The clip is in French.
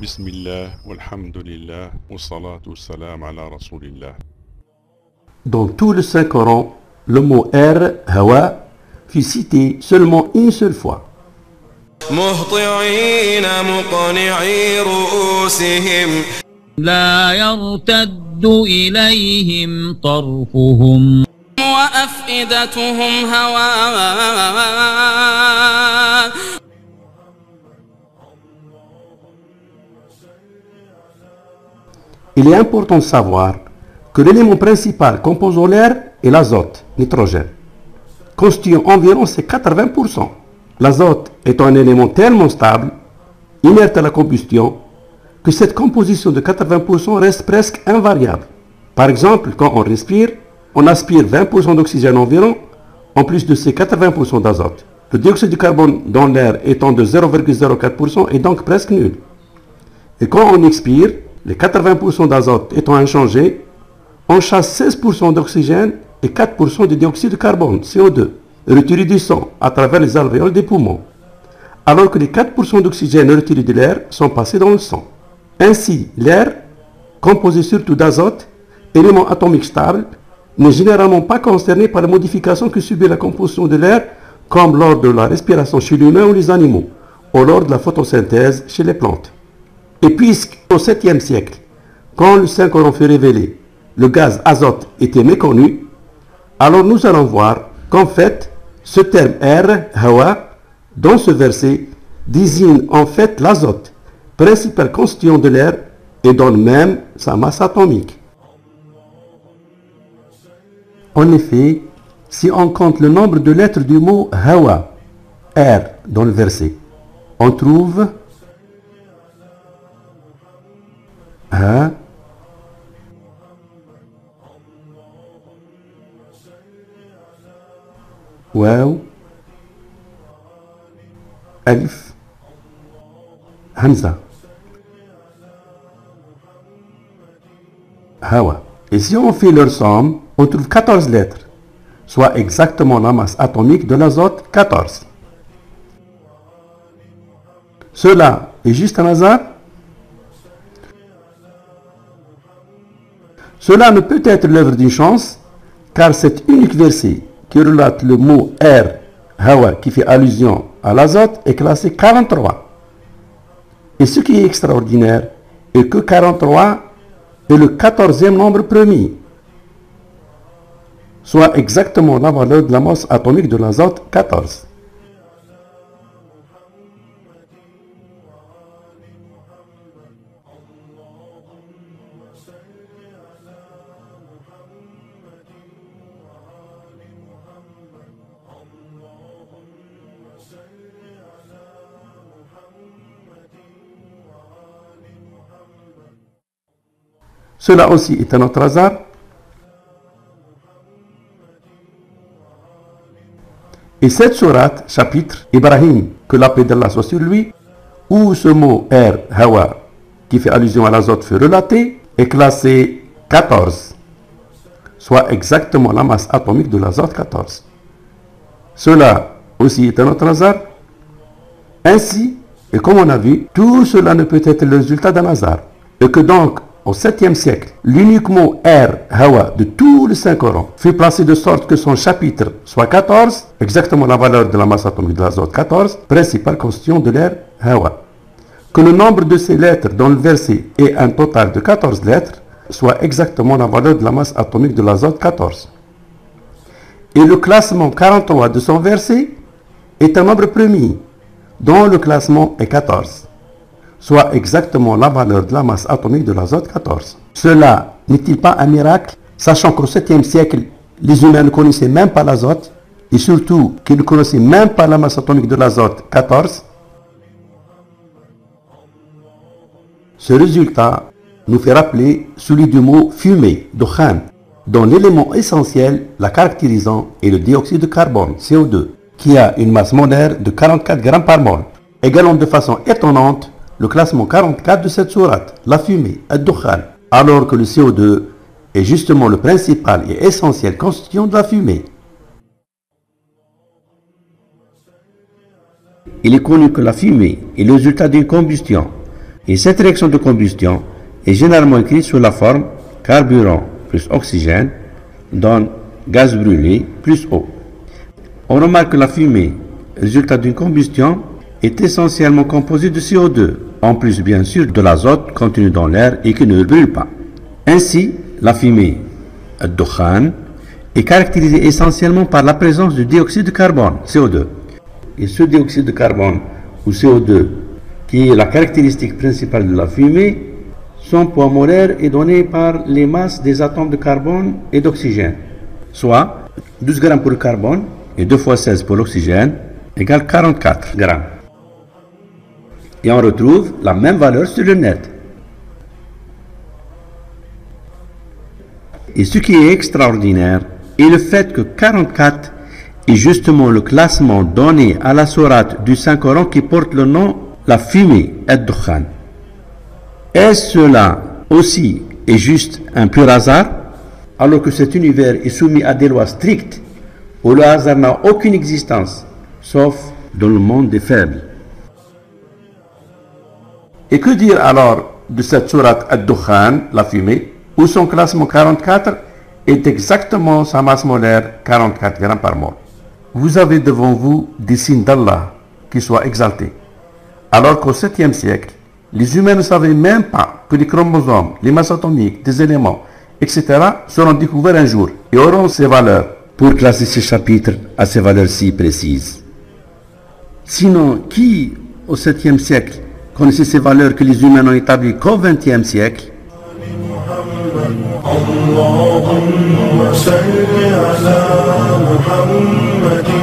Bismillah, walhamdulillah, wa salatu wa salam ala rasulillah. Dans tout le Saint-Coran, le mot air, hawa, fut cité seulement une seule fois. مهطعين مقنعي رؤوسهم لا يرتد إليهم طرفهم وأفئدتهم هواء. Il est important de savoir que l'élément principal composant l'air est l'azote, nitrogène, constituant environ 80%. L'azote est un élément tellement stable, inerte à la combustion, que cette composition de 80% reste presque invariable. Par exemple, quand on respire, on aspire 20% d'oxygène environ, en plus de ces 80% d'azote. Le dioxyde de carbone dans l'air étant de 0,04% est donc presque nul. Et quand on expire, les 80% d'azote étant inchangés, on chasse 16% d'oxygène et 4% de dioxyde de carbone, CO2, retiré du sang à travers les alvéoles des poumons, alors que les 4% d'oxygène retirés de l'air sont passés dans le sang. Ainsi, l'air, composé surtout d'azote, élément atomique stable, n'est généralement pas concerné par les modifications que subit la composition de l'air, comme lors de la respiration chez l'humain ou les animaux, ou lors de la photosynthèse chez les plantes. Et puisqu'au 7e siècle, quand le Saint-Coran fut révélé, le gaz azote était méconnu, alors nous allons voir qu'en fait, ce terme air, hawa, dans ce verset, désigne en fait l'azote, principal constituant de l'air, et donne même sa masse atomique. En effet, si on compte le nombre de lettres du mot hawa, air, dans le verset, on trouve ha, waw, alif, hamza, hawa. Et si on fait leur somme, on trouve 14 lettres, soit exactement la masse atomique de l'azote, 14. Cela est juste un hasard? Cela ne peut être l'œuvre d'une chance, car cet unique verset qui relate le mot air, hawa, qui fait allusion à l'azote, est classé 43. Et ce qui est extraordinaire est que 43 est le 14e nombre premier, soit exactement la valeur de la masse atomique de l'azote, 14. Cela aussi est un autre hasard. Et cette sourate, chapitre Ibrahim, que la paix d'Allah soit sur lui, où ce mot air, hawa, qui fait allusion à l'azote, fut relaté, est classé 14, soit exactement la masse atomique de l'azote, 14. Cela aussi est un autre hasard. Ainsi, et comme on a vu, tout cela ne peut être le résultat d'un hasard. Et que donc, au 7e siècle, l'unique mot air, hawa, de tout le Saint-Coran fut placé de sorte que son chapitre soit 14, exactement la valeur de la masse atomique de l'azote, 14, principale constitution de l'air, hawa. Que le nombre de ces lettres dans le verset est un total de 14 lettres, soit exactement la valeur de la masse atomique de l'azote, 14. Et le classement 43 de son verset est un nombre premier, dont le classement est 14. Soit exactement la valeur de la masse atomique de l'azote, 14. Cela n'est-il pas un miracle, sachant qu'au 7e siècle, les humains ne connaissaient même pas l'azote, et surtout qu'ils ne connaissaient même pas la masse atomique de l'azote, 14. Ce résultat nous fait rappeler celui du mot fumée, dukhan, dont l'élément essentiel la caractérisant est le dioxyde de carbone, CO2, qui a une masse molaire de 44 grammes par mol, égalant de façon étonnante le classement 44 de cette sourate, la fumée, ad-dukhan, alors que le CO2 est justement le principal et essentiel constituant de la fumée. Il est connu que la fumée est le résultat d'une combustion, Et cette réaction de combustion est généralement écrite sous la forme carburant plus oxygène donne gaz brûlé plus eau. On remarque que la fumée, résultat d'une combustion, est essentiellement composée de CO2, en plus bien sûr de l'azote contenu dans l'air et qui ne brûle pas. Ainsi, la fumée, ad-dukhan, est caractérisée essentiellement par la présence du dioxyde de carbone, CO2. Et ce dioxyde de carbone, ou CO2, qui est la caractéristique principale de la fumée, son poids molaire est donné par les masses des atomes de carbone et d'oxygène, soit 12 grammes pour le carbone et 2 fois 16 pour l'oxygène, égale 44 grammes. Et on retrouve la même valeur sur le net. Et ce qui est extraordinaire est le fait que 44 est justement le classement donné à la sourate du Saint-Coran qui porte le nom la fumée, ad-dukhan. Est-ce cela aussi est juste un pur hasard, alors que cet univers est soumis à des lois strictes où le hasard n'a aucune existence, sauf dans le monde des faibles? Et que dire alors de cette sourate ad-dukhan, la fumée, où son classement 44 est exactement sa masse molaire, 44 grammes par mol? Vous avez devant vous des signes d'Allah qui soient exaltés, alors qu'au 7e siècle, les humains ne savaient même pas que les chromosomes, les masses atomiques, des éléments, etc. seront découverts un jour et auront ces valeurs pour classer ces chapitres à ces valeurs si précises. Sinon, qui au 7e siècle connaissait ces valeurs que les humains ont établies qu'au 20e siècle? اللهم صل على محمد